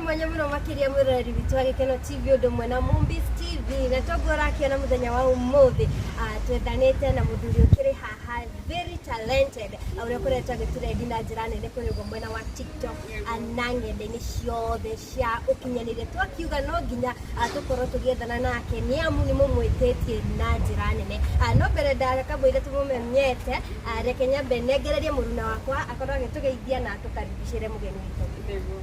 mwanya muno makiria mwirori witu wa Gikeno TV undu mwena Mumbis TV na togora kiona muthenya wa umuthi twethanite na muthuri ukiri haha very talented aure kuretwa gituredi na njira nene kuri mwena wa TikTok anangende-ini ciothe cia ukinyanire twakiuga no nginya tukorwo tugiethana nake ni amu ni mumwitetie na njira nene no mbere ndareka mwire tumumenyete reke nyambe nengererie muruna wakwa akorwo agitugeithia na tukaribicire mugeni witu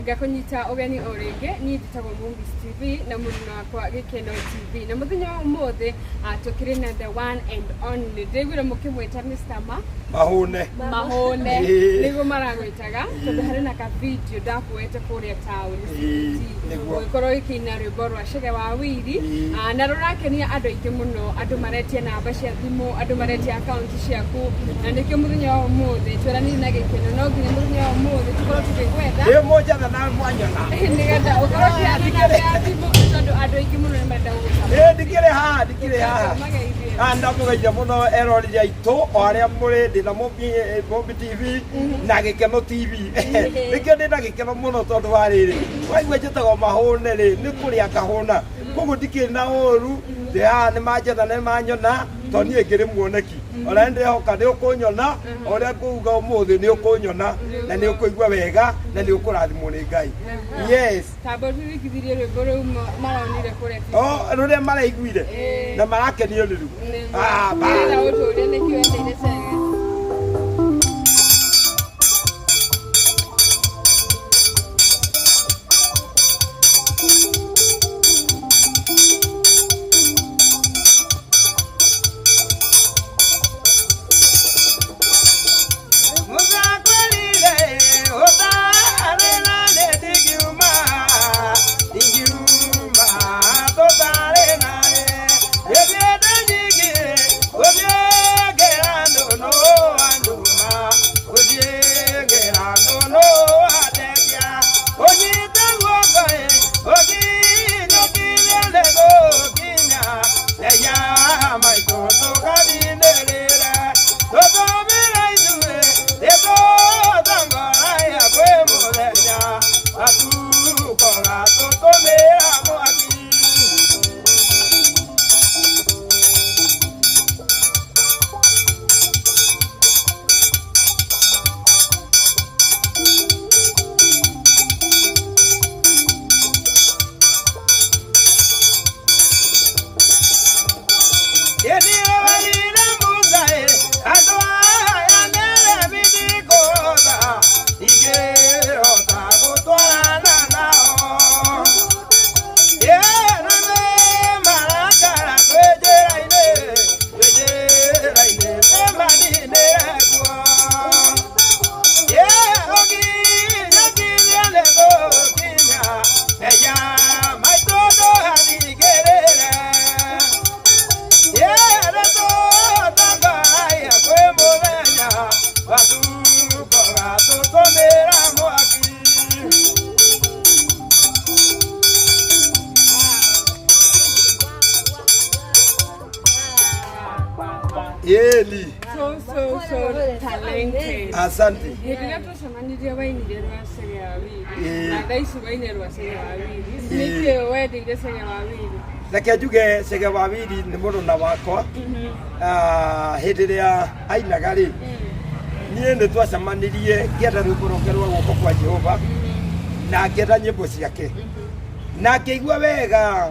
Gakunyita ogeni orenge ni tutagwo Mumbis TV na muruna wakwa Gikeno TV na muthenya wa umuthi tukiri na the one and only David mukimwita Mr. Mahone nigo maragwitaga tondu hari na ka video ndakuete kuria town niguo ikoro ikina rwimbo rwa Chege wa Wili na rurakenia andu aingi muno andu maretia namba cia thimu andu maretia account ciaku na nikio muthenya wa umuthi twerani na Gikeno no nginya muthenya wa umuthi tukorwo tukigwetha moja na mwanyana nigenda ukorwo cia thimu tondu andu aingi muno ni menda gukama dikire ha anda mugeja muno erori aitu o aria muri ndina Mumbis TV na Gikeno TV nikio ndina Gikeno muno tondu wa riri waigua njitagwo Mahone ri ni kuria kahuna koguo ndikiri na uru ni manjetha ni manyona to nie ngiri muoneki ora ndihoka ni ukunyona oria kuuga umuthi ni ukunyona na ni ukuigua wega na ni ukurathimwo ni Ngai yes tabo twikithirie rwimbo ru maronire kuria ruria maraiguire na marakenio ni ru ba uturia nikio endeire Chege so talented. Asante. Ndio tunasamanidia waini rwa Chege wa Wili. Na daisi waini rwa Chege wa Wili. Nikio wedding de Chege wa Wili. Reke njuge Chege wa Wili ni muruna wakwa. Hindi ria ainaga ri. Nie ni twacamanirie ngienda rwimbo rwake rwa guoko kwa Jehova. Na ngienda nyimbo ciake. Na akĩigua wega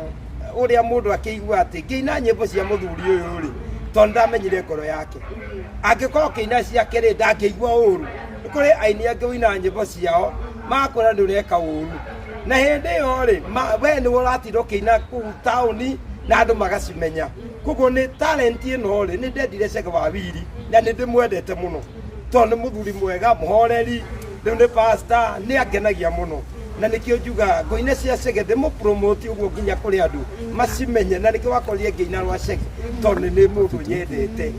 uria mundu akĩigua ati ngiina nyimbo cia muthuri uyu ri tondu ndamenyire ngoro yake angikorwo kiina ciake ri ndangĩigua uru kuri aini angĩ wina nyimbo ciao makora nĩ ureka uru na hindi yo ri we ni ũratinda ũkĩina kũu taũni na andũ magacimenya koguo nĩ talent ĩno ri nĩ ndendire Chege wa Wili na nĩ ndĩmwendete mũno tondu nĩ mũthuri mwega mũhoreri rĩu nĩ pastor nĩ angenagia mũno na nikio njuga ngoine cia Chege ndimo promote uguo nginya kuri andu macimenye na nikio wakorire nginya rwa Chege tondu ni mundu nyendete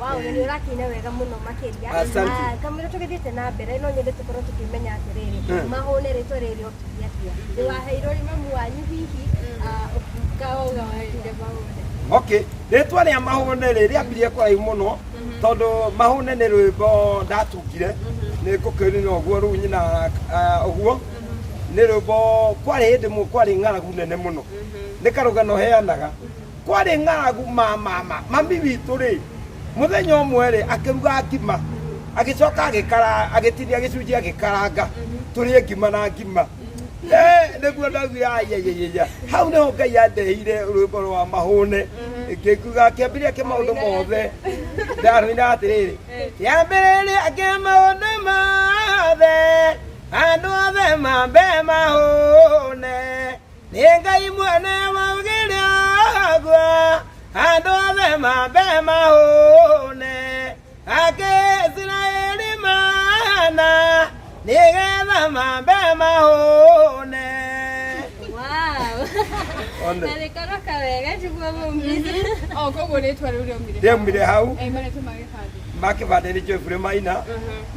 wow ni rakina wega muno makiria kamira tugithiite na mbere no nyende tukorwo tukimenya atiriri Mahone ritwa riri okiatia ni waheirwo ni mamu wanyu hihi ukauga waende Mahone okay ritwa ria Mahone riri ambirie kuraihu muno tondu Mahone ni rwimbo ndatungire nä ngå kä rä å guo rä u nyina å guo nä rå mbo kwarä hä ndä må kwarä ng'aragu nene må no nä karå gano heanaga kwarä ng'aragu mami witå rä må thenya å mwe rä akä ruga ngima agä coka agä tinia gä cunjä agä karanga tå rä ngima na ngima nä guo ndaugire hau nä ho Ngai andeheire rwä mbo rwa mahåne ngä kuga kä ambä ria kä maå ndå mothe ndarå ina atä rä rä kä ambä rä ria kä maå ndå mothe andå othe mambe mahåne nä Ngai mwene waugä rä agua andå othe mambe mahåne akä Israeli mana nä getha mambe mahåne. Wow. Na nä koroka wega njiguo Mumbisi. Koguo rĩtwa rĩu rĩaumire rĩaumire hau marĩtwa ma gĩbandĩ makĩbandĩ nĩ Joyfrey Maina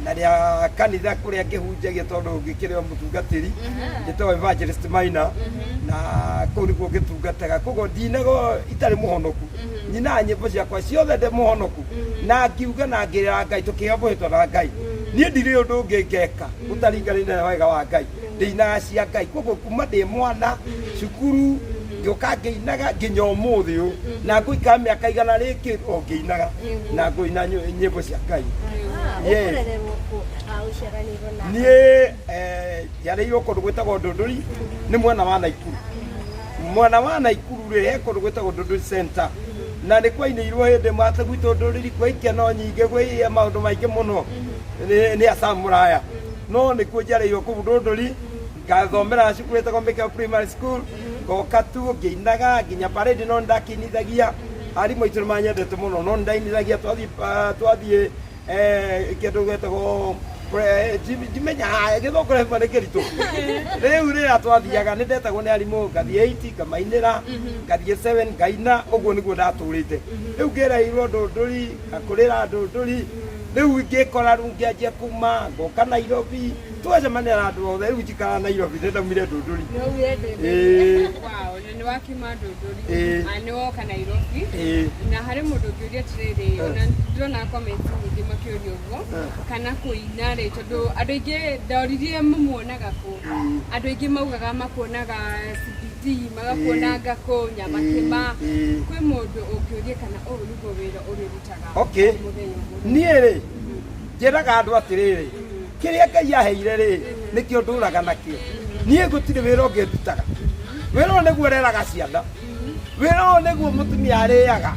na rĩa kanitha kũrĩa ngĩhunjagia tondũ ngĩkĩrĩ o mũtungatĩri njĩtagwo Evangelist Maina na kũu nĩguo ngĩtungataga koguo ndinagwo itarĩ mũhonoku nyina nyĩmbo ciakwa ciothe ndĩ mũhonoku na ngiuga na ngĩrĩra Ngai tũkĩambũhĩtwo na Ngai niĩ ndirĩ ũndũ ũngĩ ngeka ũtaringanĩte na wega wa Ngai ndĩinaga cia Ngai koguo kuma ndĩ mwana cukuru ngĩũka ngĩinaga nginya ũmũthĩ ũyũ na ngũikara mĩaka igana rĩngĩ o ngĩinaga na ngũina nyĩmbo cia Ngai niĩ njarĩirwo kũndũ gwĩtagwo Ndũndũri nĩ mwena wa Naikuru rĩ he kũndũ gwĩtagwo Ndũndũri Center na nĩ kwainĩirwo hĩndĩ mwatĩ gwitũ Ndũrĩri kwa ikeno nyingĩ gwĩ maũndũ maingĩ mũno nĩ acamũraya no nĩkuo njarĩirwo kũu Ndũndũri ngathomera cukuru ĩtagwo Mĩkeo Primary School ngoka tu ngĩinaga nginya parade no ndakĩinithagia arimũ aitũ nĩ manyendete mũno no ndainithagia twathiĩ kĩndũ gwĩtagwo ndimenya gĩthũngũra nĩ kĩritũ rĩu rĩrĩa twathiaga nĩ ndetagwo nĩ arimũ ngathiĩ 8 ngamainĩra ngathiĩ 7 ngaina ũguo nĩguo ndatũrĩte rĩu ngĩreirwo Ndũndũri ngakũrĩra Ndũndũri rĩu ngĩkora rĩu ngĩanjia kuma ngoka Nairobi twacemania na andũ othe rĩu njikara Nairobi nĩ ndaumire Ndũndũri nĩ wakiuma Ndũndũri nĩ woka Nairobi na harĩ mũndũ ũngĩũria atĩrĩrĩ ona ndĩrona comment nyingĩ makĩũria ũguo kana kũina rĩ tondũ andũ aingĩ ndoririe mũmuonaga kũ andũ aingĩ maugaga makuonaga CBD magakuonanga kũ Nyamakĩma kwĩ mũndũ ũngĩũria kana ũyũ nĩguo wĩra ũrĩrutaga niĩ rĩ njĩraga andũ atĩrĩrĩ kĩrĩa Ngai aheire rĩ nĩkĩo ndũraga nakĩo niĩ gũtirĩ wĩra ũngĩ ndutaga wĩra ũyũ nĩguo reraga ciana wĩra ũyũ nĩguo mũtumia arĩaga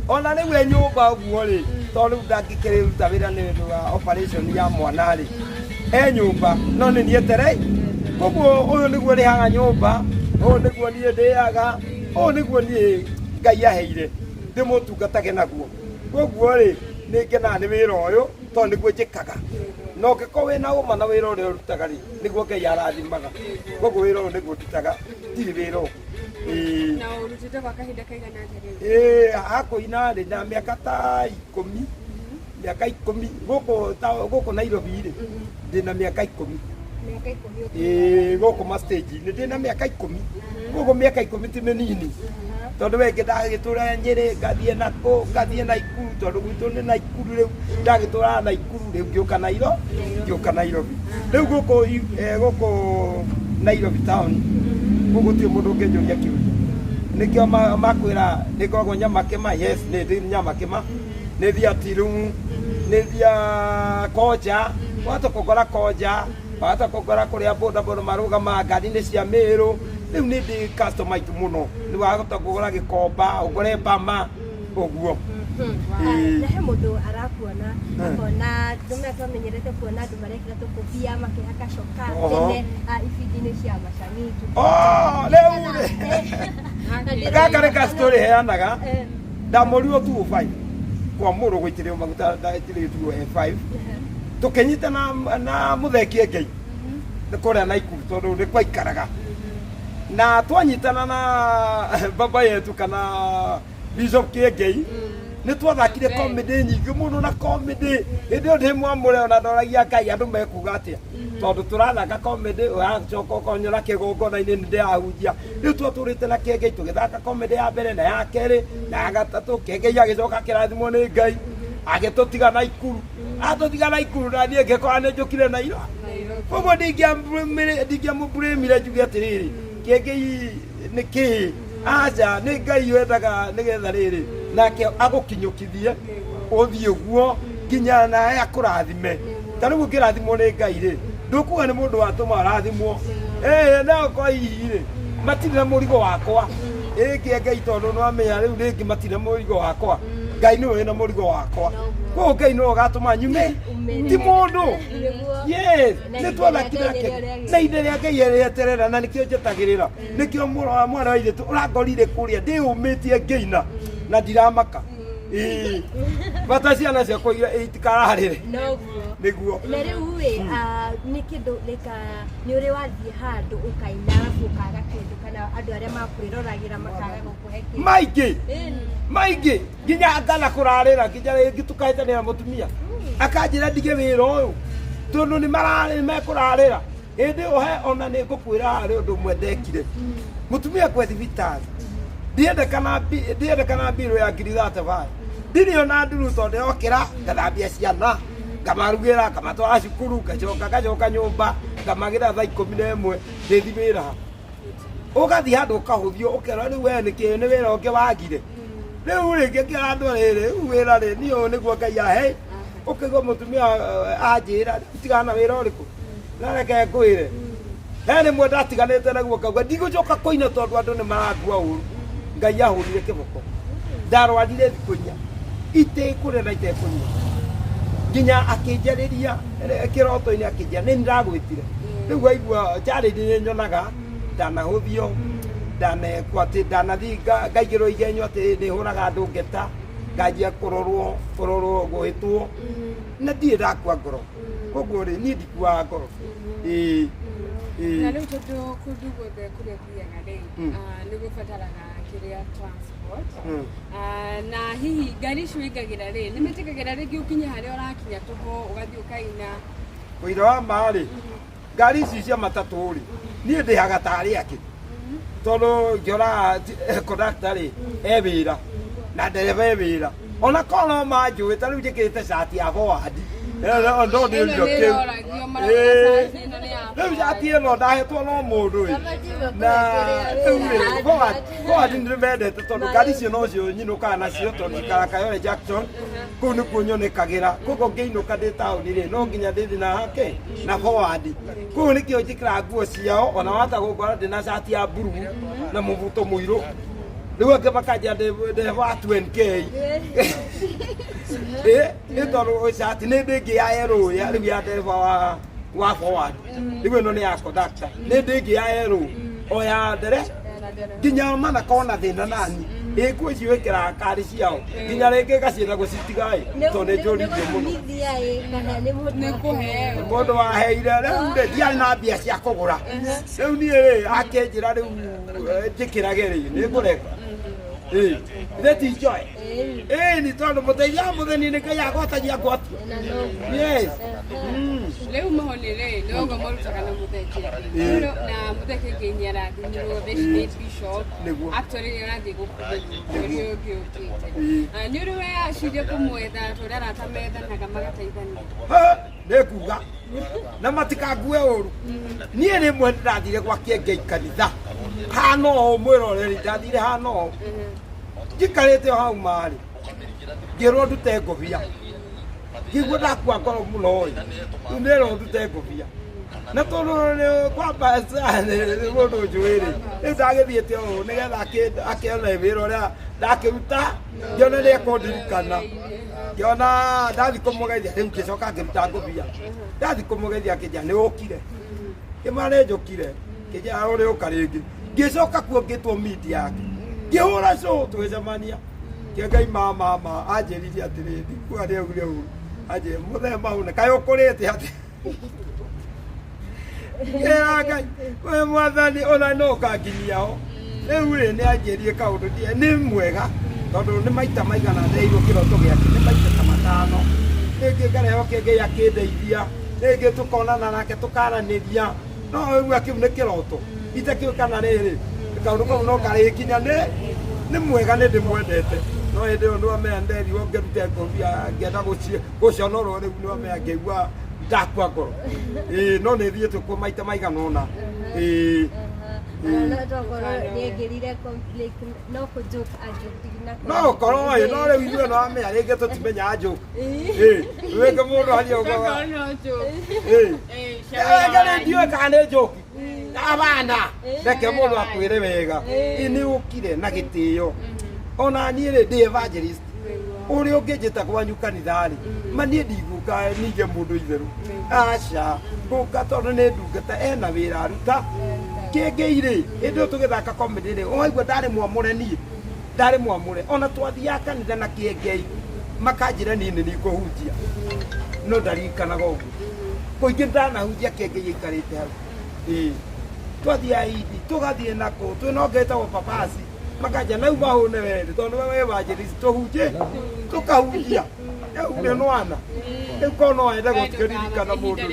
ona nĩguo nyũmba ũguo rĩ tondũ rĩu ndangĩkĩruta wĩra nĩ ũndũ wa operation ya mwana rĩ nyũmba no nĩ niĩ tere koguo ũyũ nĩguo rĩhaga nyũmba ũyũ nĩguo niĩ ndĩaga ũyũ nĩguo niĩ Ngai aheire ndĩmũtungatage naguo koguo rĩ nĩ ngenaga nĩ wĩra ũyũ tondũ nĩguo njĩkaga no ngĩkorwo wĩna ũma na wĩra ũrĩa ũrutaga rĩ nĩguo Ngai arathimaga koguo wĩra ũyũ nĩguo ndutaga ndirĩ wĩra ũngĩ na ũrutĩte gwa kahinda kaigana atĩa rĩu hakũina rĩ na mĩaka ta 10 gũkũ Nairobi rĩ ndĩna mĩaka 10 gũkũ ma stage nĩ ndĩna mĩaka 10 gũkũ mĩaka 10 ti mĩnini tondũ wengĩ ndagĩtũra Nyĩrĩ ngathiĩ nakũ ngathiĩ Naikuru tondũ gwitũ nĩ Naikuru rĩu ndagĩtũra Naikuru rĩu ngĩũka Nairobi rĩu gũkũ Nairobi town gũgũtirĩ mũndũ ũngĩnjũria kĩũria nĩkĩo makwĩra nĩngoragwo Nyamakĩma yes nĩ ndĩ Nyamakĩma nĩ thiati rĩu nĩ thia Koja watũkũngora Koja watũkũngora kũrĩa bodaboda marũgamaga ngari-inĩ cia Mĩrũ rĩu nĩ ndĩ customized mũno nĩ wahota kũgũra Gĩkomba ũgũre Bama ũguo na he mũndũ arakuona akona ndũmĩra twamenyerete kuona andũ marekĩra tũkũbia makĩhaka coka tene ibindi-inĩ cia macani rĩu gaka nĩ ka story heanaga ndamũrirwo 205 kwa mũndũ gũitĩrĩrio maguta ndaitĩrĩrio 205 tũkĩnyitana na mũthekie Ngai kũrĩa Naikuru tondũ nĩ kwaikaraga na twanyitana na baba yetu kana Bishop Kĩengei nĩ twathakire comedy nyingĩ mũno na comedy hĩndĩ ĩyo ndĩ mwamũre ona ndoragia Ngai andũ mekuga atĩa tondũ tũrathaka comedy ũracoka ũkonyora kĩgongona-inĩ nĩ ndĩrahunjia rĩu twatũrĩte na Kĩengei tũgĩthaka comedy ya mbere na ya kerĩ na ya gatatũ Kĩengei agĩcoka kĩrathimwo nĩ Ngai agĩtũtiga Naikuru atotigana ikuru na niĩ ngĩkora nĩ njũkire na ira koguo ndingĩamũburĩmire njuge atĩrĩrĩ kĩengei nĩ kĩĩ aca nĩ Ngai wendaga nĩgetha rĩrĩ nake agũkinyũkithie ũthiĩ ũguo nginya nawe akũrathime ta rĩu ũngĩrathimwo nĩ Ngai rĩ ndũkuga nĩ mũndũ watũma arathimwo no kwa hihi rĩ matirĩ na mũrigo wakwa ĩkĩ Ngai tondũ nĩwamenya rĩu rĩngĩ matirĩ na mũrigo wakwa Ngai nĩwe wĩna mũrigo wakwa koguo Ngai nĩwe ũgatũma nyume ti mũndũ yes nĩ tuona kĩrake na inde rĩa Ngai rĩeterera na nĩkĩo njetagĩrĩra nĩkĩo mwana wa ithe ũrangorire kũrĩa ndĩũmĩtie ngĩina na ndiramaka bata ciana ciakwa itikararĩre nĩguo na rĩu nĩ kĩndũ nĩ ũrĩ wathiĩ handũ ũkaina arabu ũkaga kĩndũ kana andũ arĩa makwĩroragĩra makaga gũkũhe kĩndũ maingĩ nginya ngana kũrarĩra nginya rĩngĩ tũkahĩtanĩra mũtumia akanjĩra ndige wĩra ũyũ tondũ nĩ mekũrarĩra hĩndĩ ĩyo he ona nĩ ngũkwĩra harĩ ũndũ ũmwe ndekire mũtumia kwĩ thibitarĩ ndiendekana mbirũ ya ngiri 35 ndini ona nduru tondũ yokĩra ngathambia ciana ngamarugĩra ngamatwara cukuru ngacoka nyũmba ngamagĩra thaa 11 ndĩthi wĩra ũgathiĩ handũ ũkahũthio ũkerwo rĩu we nĩkĩĩ nĩ wĩra ũngĩ wagire rĩu rĩngĩ ngĩra andũ rĩrĩ rĩu wĩra rĩ niĩ ũyũ nĩguo Ngai ahe ũkĩigua mũtumia anjĩra tigana na wĩra ũrĩkũ na reke ngwĩre he rĩmwe ndatiganĩte naguo ngauga ndigũcoka kũina tondũ andũ nĩ marangua ũru Ngai ahũrire kĩboko ndarwarire thikũ 4 itekũrĩa na itekũnyua nginya akĩnjarĩria kĩroto-inĩ akĩnjĩra nĩ ndagwĩtire rĩu waigua njarĩri nĩ nyonaga ndanahũthio ndanekwo atĩ ndanathiĩ ngaigĩrwo igenyo atĩ nĩ hũraga andũ ngeta nganjia kũrorwo gwĩtwo na ndirĩ ndakua ngoro koguo rĩ niĩ ndikuaga ngoro na rĩu tondũ kũndũ guothe kũrĩa thiaga rĩ nĩ gũbataraga kĩrĩa transport na hihi ngari icio ingagĩra rĩ nĩ metĩkagĩra rĩngĩ ũkinye harĩa ũrakinya tũho ũgathiĩ ũkaina ũira wa ma rĩ ngari ici cia matatũ rĩ niĩ ndĩhaga tarĩ akĩ tondũ ngĩora conductor rĩ e wĩra na ndereba e wĩra ona korwo manjũĩ ta rĩu njĩkĩrĩte cati ya forward ndo ndĩ ndio kĩu rĩu cati ĩno ndahetwo no mũndũ na rĩu forward nĩ mendete tondũ ngari icio no cio nyinũkaga nacio tondũ ikara Kayole Jackson kũu nĩkuo nyonekagĩra koguo ngĩinũka ndĩ taũni rĩ no nginya ndĩthi na forward kũu nĩkĩo njĩkĩra nguo ciao ona wata gũkora ndĩ na cati ya blue na mũbuto mũirũ rĩu angĩ makanjia ndĩ wa 20K nĩ tondũ cati nĩ ndĩngĩ ya yellow rĩu ya ndereba wa forward rĩu ĩno nĩ ya conductor nĩ ndĩngĩ ya yellow o ya ndere nginya mana kona thĩna nani ĩkuo icio ĩkĩraga kari ciao nginya rĩngĩ gaciĩra gũcitigaĩ tondũ nĩ njũririe mũno mũndũ waheire rĩu rĩ ndiarĩ na mbia cia kũgũra rĩu niĩ rĩ akĩnjĩra rĩu njĩkĩrage rĩ nĩ ngũreka That is joy. Ni tondũ mũteithia wa mũtheni nĩ Ngai agwatagia ngwatio. Yes. Rĩu mahoni rĩ nĩ ũguo marutaga na mũtheki. Na mũtheki nginya arathimĩrwo the bishop. Actually arathiĩ gũkũrĩrio ũrĩa ũngĩ ũkĩte. Nĩ ũrĩ weciria kũmwetha tondũ aratamethanaga magateithania. Nĩ kuga na matikangue ũru. Niĩ rĩmwe ndathire gwa Kĩengei kanitha. Hano mwĩroreri ndathire hano. Njikarĩte hau marĩ ngĩrwo ndute ngũbia ngĩigua ndakua ngoro mũno rĩu nĩrwo ndute ngũbia na tondũ kwamba nĩ mũndũ njũĩ rĩ rĩu ndagĩthiĩte ũũ nĩgetha akĩona wĩra ũrĩa ndakĩruta ngĩona nĩ ekũndirikana ngĩona ndathi kũmũgeithia rĩu ngĩcoka ngĩruta ngũbia ndathi kũmũgeithia akĩnjĩra nĩ ũkire kĩmara njũkire kĩnjĩra ũrĩ ũka rĩngĩ ngĩcoka kuo ngĩtwo media yake ngĩhũra show tũgĩcemania Kĩengei mama anjĩrire atĩrĩrĩ ndikua rĩu anjĩrĩ mũthemba ũne kaĩ ũkũrĩte atĩ Ngai we mwathani ona no kanginyia ho rĩu rĩ nĩ anjĩrire kaũndũ nĩ mwega tondũ nĩ maita maigana ndeirwo kĩroto gĩake nĩ maita ta 5 rĩngĩ ngarehwo Kĩengei akĩndeithia rĩngĩ tũkonana nake tũkaranĩria no rĩu kĩu nĩ kĩroto itakĩũkana rĩrĩ kaũndũ kau no karĩkinya nĩ mwega nĩ ndĩmwendete no ende ndo amenderi ongerute ngobia ngenda gucionoro riu no amengegwa ndakwa ngoro no nä thiä tå kå maita maigana ona no korwo no rä u ithuä no amenya rä ngä tå timenya njå rä ngä må ndå harä ndiå kana nä njå abana reke må ndå akwä re wega nä å kire na gä tä o ona niä rä ndä evangelist å rä å ngä njä ta kwanyu kanitharä manie ndigåka ninge må ndå itherå aca ngåka tondå nä ndungata ena wä ra aruta kä ngä irä ä ndä å tå gä thaka komedä rä oaigua ndarä mwamå re niä ndarä mwamå re ona twathiaga kanitha na kä ngei makanjä ra niä nä nä ngå hunjia no ndarikanaga å guo kå ingä ndanahunjia kä ngei aikarä te hau twathiaga idi tå gathiä nakå twä na ngä tagwo papasi makanja nau mahå ne wende tondå we evangelist tå hunjä tå kahunjia nä nwana rä u korwo no wende gå tigä ririkana må ndå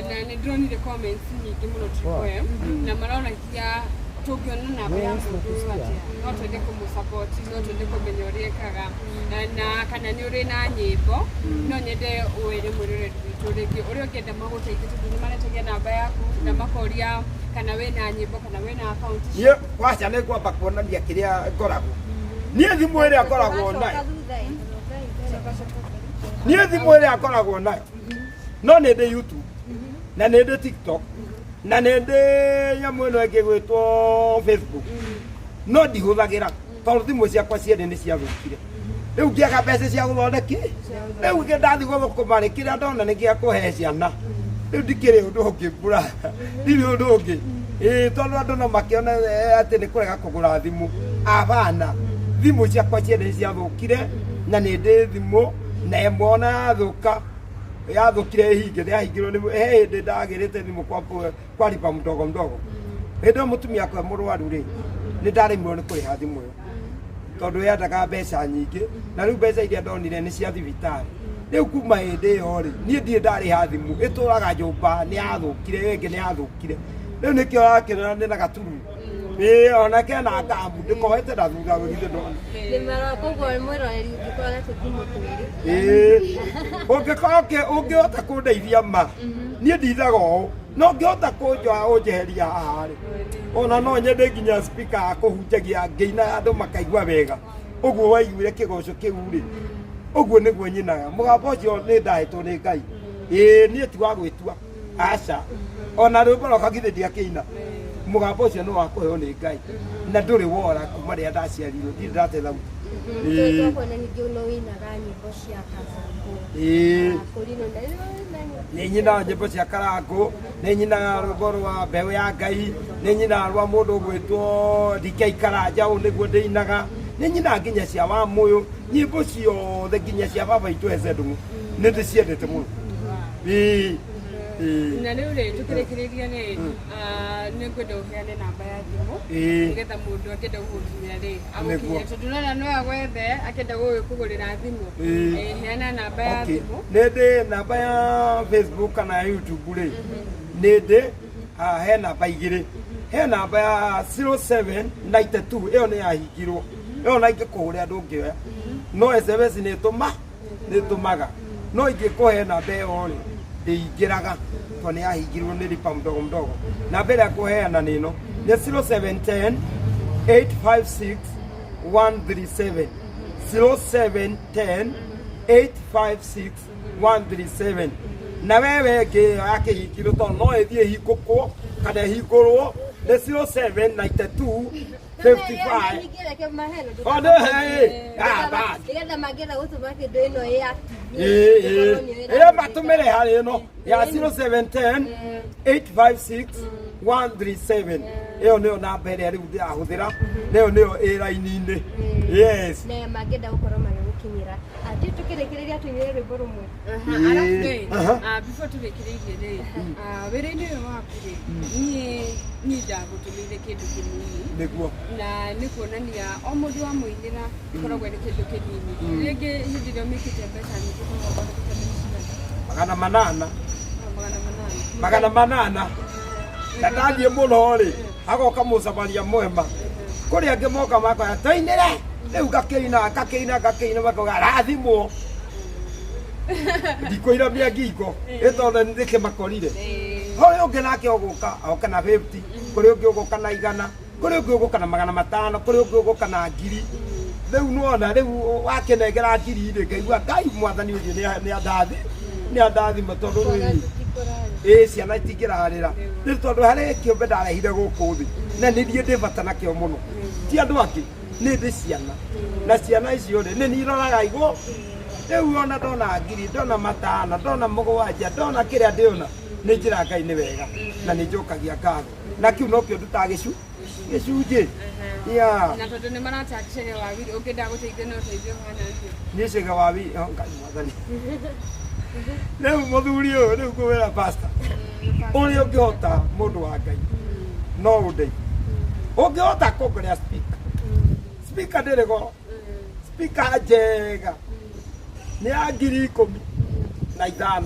na nä ndronire comments nyingä må no tikoe na maronagia tångäona namba ya må ndå atä no twende kå må support no twende kå menya å rä ekaga na kana nä å rä na nyä mbo no nyende wä rä mwä roreri witå rä ngä å rä a å ngä enda magå teithä tondå nä maretagia namba yaku na makoria kana wä na nyä mbo kana wä na account waca nä ngwamba kuonania kä rä a ngoragwo niä thimå ä rä a ngoragwo nayo niä thimå ä rä a ngoragwo nayo no nä ndä YouTube na nä ndä TikTok na nä ndä nyamå ä no ä ngä gwä two Facebook no ndihå thagä ra tondå thimå ciakwa ciendä nä ciathå kire rä u ngäaga mbeca cia gå thondeki rä u ngä ndathi gå thå kå marä kä rä a ndona nä gä a kå he ciana rä u ndikä rä å ndå å ngä mbura ndirä å ndå å ngä tondå andå no makä ona atä nä kå rega kå gå ra thimå abana thimå ciakwa ciendä nä ciathå kire na nä ndä thimå na ĩmwe ona yathũkire hinge nĩ yahingirwo he hĩndĩ ndagĩrĩte thimũ kwa lipa mdogo mdogo hĩndĩ ĩyo mũtumia akwa mũrwaru rĩ nĩ ndarĩmirwo nĩ kũrĩha thimũ ĩyo tondũ yendaga mbeca nyingĩ na rĩu mbeca iria ndonire nĩ cia thibitarĩ rĩu kuma hĩndĩ ĩyo rĩ niĩ ndirĩ ndarĩha thimũ ĩtũraga nyũmba nĩ yathũkire ĩngĩ nĩ yathũkire rĩu nĩkĩo wakĩrora ndĩ na gatururu ona kena ngamu ndikohete na thutha wĩgithĩ ndona ũngĩhota kũndeithia ma niĩ ndithaga ũũ no ngĩhota kũnjeheria haha rĩ ona no nyende nginya speaker akũhunjagia ngĩina andũ makaigua wega ũguo waiguire kĩgoco kĩu rĩ ũguo nĩguo nyinaga mũgambo ũcio nĩ ndahetwo nĩ Ngai niĩ ti wa gwĩtua aca ona rwĩmbo rwakwa githĩ ndiakĩina mũgambo ũcio nĩ wa kũheo nĩ Ngai na ndũrĩ wora kuma rĩrĩa ndaciarirwo ndirĩ ndate thauti nĩ nyinaga nyĩmbo cia Karangũ nĩ nyinaga rwĩmbo rwa mbeũ ya Ngai nĩ nyinaga rwa mũndũ ũgwĩtwo DK Karanja ũũ nĩguo ndĩinaga nĩ nyinaga nginya cia Wamũyũ nyĩmbo ciothe nginya cia baba itũ Eze Ndung'u nĩ ndĩciendete mũno na rä u rä tå kä rä kä rä ria rä nä ngwenda å heane namba ya thimå nä getha må ndå akenda gå gå kinyä rä amå kinyä tondå nona no agwethe akenda gå kå gå rä ra thimå heana namba ya thimå nä ndä namba ya Facebook kana YouTube rä nä ndä he namba igä rä he namba ya 0792 ä yo nä yahingirwo ä yo na ingä kå hå rä andå ngä oya no SMS nä tå maga no ingä kå he namba ä yo rä ndĩingĩraga tondũ nĩ yahingirwo nĩ lipa mdogo mdogo na mbere ya kũheana nĩ ĩno nĩ 0710 856 137 0710 856 137 na wewe ngĩ yakĩhingirwo tondũ no ĩthiĩ ĩhingũkwo kana ĩhingũrwo nĩ 0792 55 matũmĩre harĩ ĩno ya 0710 856 137 ĩyo nĩyo namba ĩrĩa rĩu ndĩrahũthĩra nĩyo ĩ raini-inĩ yes na mangĩenda gũkorwo magĩgũkinyĩra atĩ tũkĩrĩkĩrĩria tũinĩre rwĩmbo rũmwe before tũrĩkĩrĩirie rĩ wĩra-inĩ ũyũ waku rĩ niĩ ndagũtũmĩire kĩndũ kĩnini nĩguo na nĩ kuonania o mũndũ wa mũinĩra koragwo nĩ kĩndũ kĩnini rĩngĩ hĩndĩ ĩrĩa ũmĩkĩte mbeca nyingĩ magana manana na ndathiĩ mũno rĩ agoka mũcamaria mwema kuri angi moka makoya toinire riu gakeina makoga rathimwo ndikoiramia ngingo itondu nindike makorire hoyo ungi nake uguka oka na 50 kuri ungi uguka na 100 kuri ungi uguka na 500 kuri ungi uguka na 1000 riu nuona riu wakenengera 1000 ngaigua Ngai mwathani uyu ni andathi matondu ciana itingirarira ni tondu hari kiumbe ndarehire guku thi na ni thie ndi bata nakio muno ti andu angi ni ndi ciana na ciana icio ri ni niroraga igwo riu ona ndona 1000 ndona 500 ndona 7 ndona kiria ndiona ni njira Ngai ni wega na ni njukagia ngatho na kiu no kio ndutaga gicunji na tondu ni marata Chege Wawiri ukenda guteithia no teithio hana ndio ni Chege Wawiri Ngai mwathani riu muthuri uyu riu ngwira pastor uri ungihota mundu wa Ngai no undeithie ungihota kuongerea speaker ndiri goro speaker njega ni ya 10,000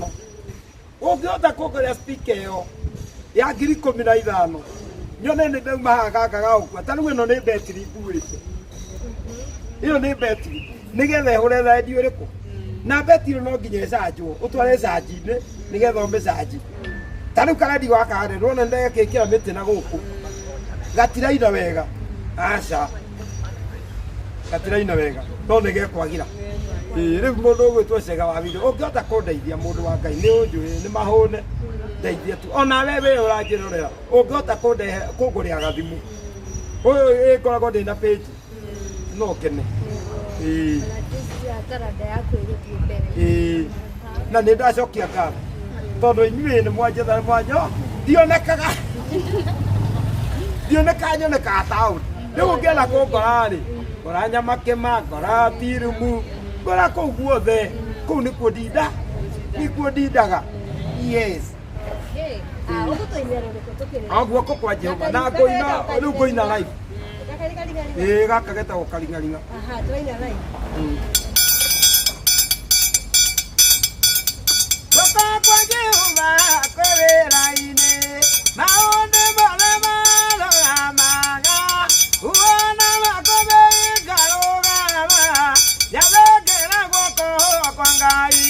ungihota kuongerea speaker iyo ya 15,000 nyone ni ndauma haha gaka gaukua ta riu ino ni betiri ngurite iyo ni betiri nigetha ihure redio iriku na betiri no nginya icanjwo utware canji-ini nigetha umicanji ta riu karedi gaka ri rwona ndegekikira miti na guku gatiraina wega aca gatiraina wega no nigekwagira riu mundu ugwitwo Chege Wawiri ungihota kundeithia mundu wa Ngai ni unjui ni mahune ndeithia tu ona wewe uranjirorera ungihota kungurira gathimu uyu ikoragwo ndi na page no kene na nä ndacokia ngatho tondå inyuä nä mwanjetha mwanyo ndionekaga nyonekaga taåni rä u å ngä enda kå ngora rä ngora Nyamakema ngora Tirumu ngora kå u guothe kå u nä kuo ndindaga yes guoko kwa Jehova na ngoina rä u ngoina live gaka getagwo karingaringa kwa Jehova kwä wĩra-inĩ maũndũ mothe marũgamaga uona makũmbĩ ngarũgama nyathĩkĩra guoko kwa Ngai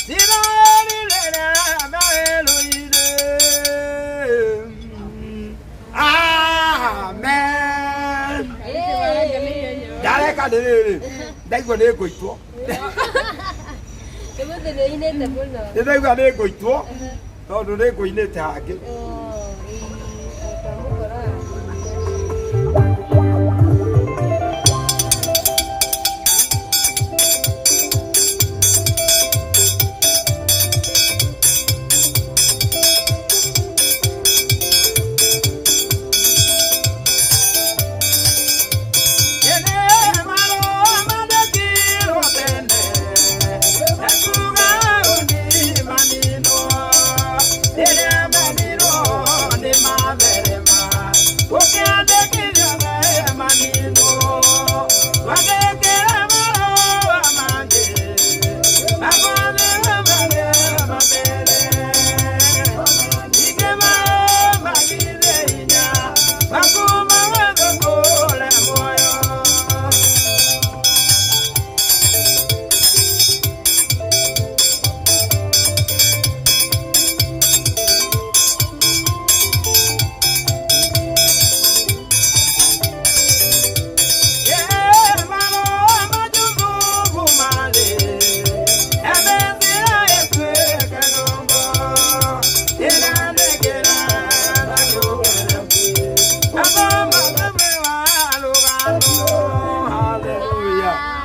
Isiraeli rĩrĩa mawĩra-inĩ amen ndareka nĩ rĩrĩ ndaigua nĩ ngũitwo ndaigua nĩ ngũitwo tondũ nĩ ngũinĩte hangĩ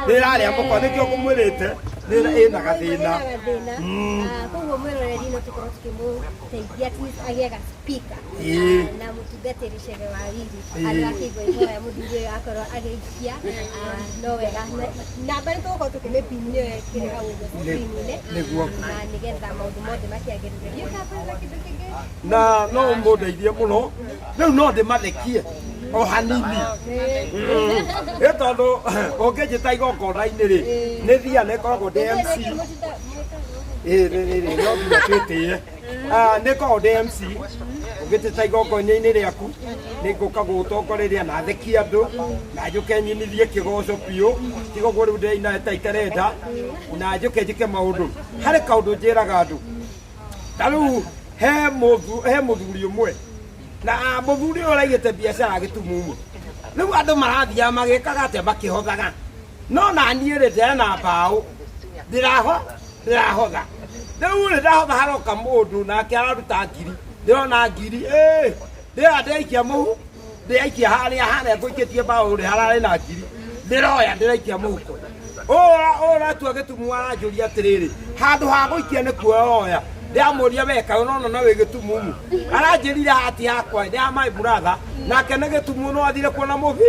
ndĩrarĩa mũkwa nĩkĩo ngũmwĩrĩte ĩna gathĩna koguo mwĩroreri no tũkorwo tũkĩmũteithia at least agĩe ga speaker na mũtungatĩri Chege Wawiri andũ akĩigua ihoya mũthuri ũyũ akorwo agĩikia no wega namba nĩ tũgũkorwo tũkĩmĩpini nĩyo ĩkĩrĩga ũguo screen-inĩ na nĩgetha maũndũ mothe makĩagĩrĩre gĩkambĩrĩra kĩndũ kĩngĩ na no mũndeithie mũno rĩu no ndĩmathekie o hanini ĩ tondũ ũngĩnjĩta igongona-inĩ rĩ nĩ thia nĩ ĩkoragwo ndĩ MC no nginya twĩtĩe niko DMC ugitita igongona-inĩ rĩaku nĩngũka gũtongoreria na thekia andũ na njuke nyinithie kĩgoco biũ tiga ũguo rĩu ndĩraina iterenda na njuke njĩke maũndũ harĩ kaũndũ njĩraga andũ ta rĩu he mũthuri ũmwe na mũthuri ũyũ ũraigĩte biacara Gĩtumumu rĩu andũ marathiaga magĩkaga atĩa makĩhothaga no na niĩ rĩ ndĩrena mbaũ ndĩrahotha rĩu nĩ ndahotha haroka mũndũ nake araruta ngiri ndĩrona ngiri ndĩraikia mũhu ndĩraikia harĩa ngũikĩtie mbaũ rĩ hararĩ na ngiri ndĩroya ndĩraikia mũhuko ũratua Gĩtumumu aranjũria atĩrĩrĩ handũ ha gũikia nĩ kuoya ndĩramũria weka ũnona na wĩ Gĩtumumu aranjĩrire hati yakwa ndĩa my brother nake nĩ Gĩtumumu no athire kuona mũbi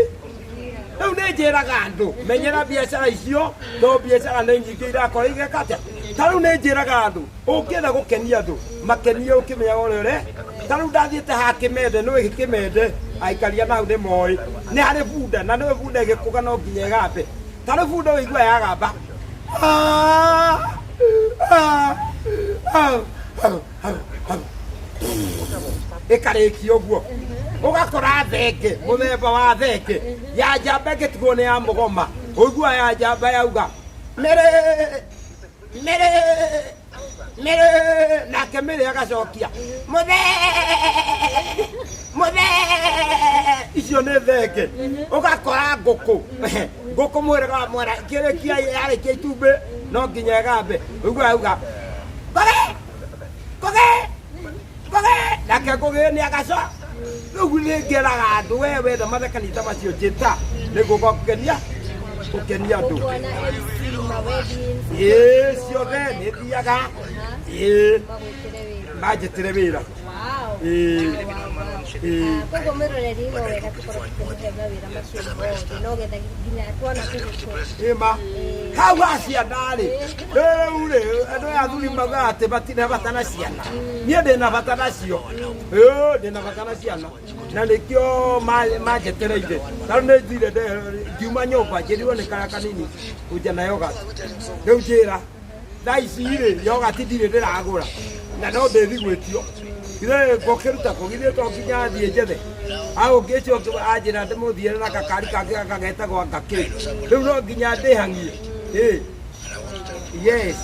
rĩu nĩ njĩraga andũ menyera biacara icio no biacara nĩ nyingĩ irakorwo igeka atĩa ta rĩu nĩ njĩraga andũ ũngĩenda gũkenia andũ makenie ũkĩmenyaga ũrĩa ũrĩ ta rĩu ndathiĩte ha Kĩmende nĩ Kĩmende aikaria nau nĩ moĩ nĩ harĩ bunda na nĩ bunda ĩgĩkũga no nginya ĩgambe ta rĩu bunda ũigua yagamba ĩkarĩkia ũguo ũgakora thenge mũthemba wa thenge ya njamba ĩngĩtigwo nĩ ya mũgoma ũigua ya njamba yauga mĩrĩ nake mĩrĩ agacokia mũthee icio nĩ thenge ũgakora ngũkũ mwĩrĩga wa mwera kĩrĩkia yarĩkia itumbĩ no nginya ĩgambe ũigua yauga koge nake ngũgĩ nĩ agacoka rĩu nĩ ngeraga andũ we wenda mathekania ta macio njĩta nĩngũka gũkenia andũ ciothe nĩ thiaga manjĩtĩre wĩra koguo mwĩroreri no wega tũkorwo tũkĩmũhe mawĩra macio mothe no getha nginya tuona tũgũkũ ĩma hau ha ciana rĩ rĩu rĩ andũ aya athuri maugaga atĩ matirĩ bata na ciana niĩ ndĩna bata nacio ndĩna bata na ciana na nĩkĩo manjetereire tarĩu nĩ njire ngiuma nyũmba njĩrirwo nĩ karĩa kanini ũnja na yogati rĩu njĩra thaa ici rĩ yogati ndirĩ ndĩragũra na no ndĩthigwĩtio ithe ngokĩruta kũgithie to nginya thiĩ njethe ũngĩcio anjĩra ndĩmũthiĩre na gakari kangĩ gagetagwo ngakĩ rĩu no nginya ndĩhang'ie yes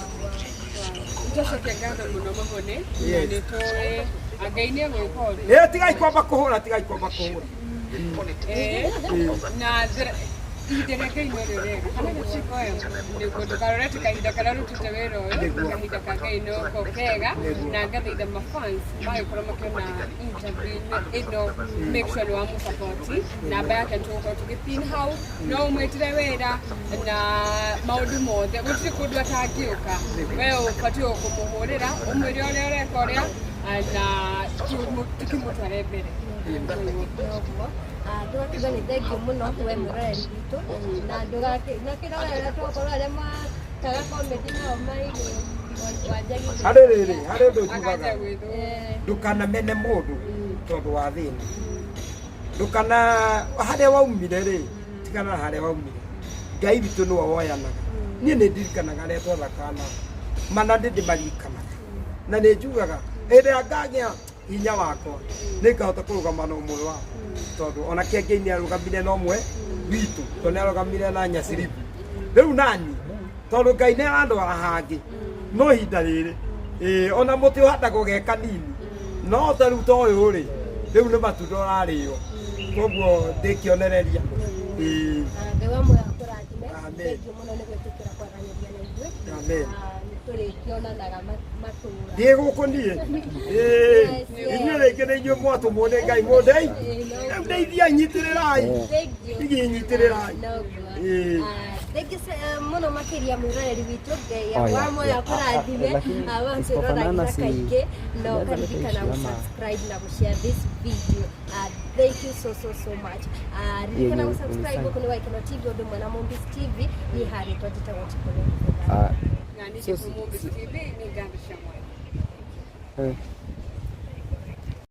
Joshua ngatho mũno mahone nĩ tũĩ Ngai nĩ egwĩka ũndũ tigai kwamba kũhũra na ihinda rĩa Ngai no rĩrega kana gũcikoya nĩguo ndũkarorete kahinda karĩa rũtĩte wĩra ũyũ kahinda ka Ngai no kega na ngathaitha mafans magĩkorwo makĩona interview ĩno make sure nĩ wamũsapoti namba yake tũgũkorwo tũgĩpin hau no ũmwĩtire wĩra na maũndũ mothe gũtirĩ kũndũ atangĩũka we ũbatiĩ kũmũhũrĩra ũmwĩre ũrĩa ũreka ũrĩa na tũkĩmũtware mbere ndũgatiga nĩ thengiũ mũno we mũroreri witũ na ndũgakĩrorera tokorwo arĩa makaga komedi nao harĩ rĩrĩ harĩ ũndũ njugaga ndũkanamene mũndũ tondũ wa thĩna ndũkana harĩa waumire rĩ tigana na harĩa waumire Ngai witũ nĩwe woyanaga niĩ nĩ ndirikanaga arĩa twathakana mana ndĩmarikanaga na nĩ njugaga hĩndĩ ĩrĩa ngagĩa hinya wakwa nĩ ngahota kũrũgama na ũmwe wao tondũ ona Ngai nĩ arũgamire na ũmwe witũ tondũ nĩ arũgamire na Nyaciribu rĩu nani tondũ Ngai nĩ arandwara hangĩ no ihinda rĩrĩ ona mũtĩ ũhandagwo ge kanini no ta rĩu ta ũyũ rĩ rĩu nĩ matunda ũrarĩo koguo ndĩkĩonereria Ngai wa muoyo akũrathime thengiũ mũno nĩ gwĩtĩkĩra kwaranĩria na ithuĩ amen tũrĩkĩonanaga matũũra ndiĩ gũkũ niĩ inyuĩ rĩngĩ nĩ inyuĩ mwatũmwo nĩ Ngai mũndei rĩu ndeithia nyitĩrĩrai nyitĩrĩrai thengiũ mũno makĩria mwĩroreri witũ Ngai wa muoyo akũrathime wamtũroragira kaingĩ na ũkaririkana gũsubscribe na gũshare this video thank you so much ririkana gũsubscribe gũkũ nĩ Waikeno TV ũndũ ũmwe na Mombis TV niĩ harĩ twatĩtagwo Chikolo na nĩ Mombis TV nĩ Ngatho cia Mwai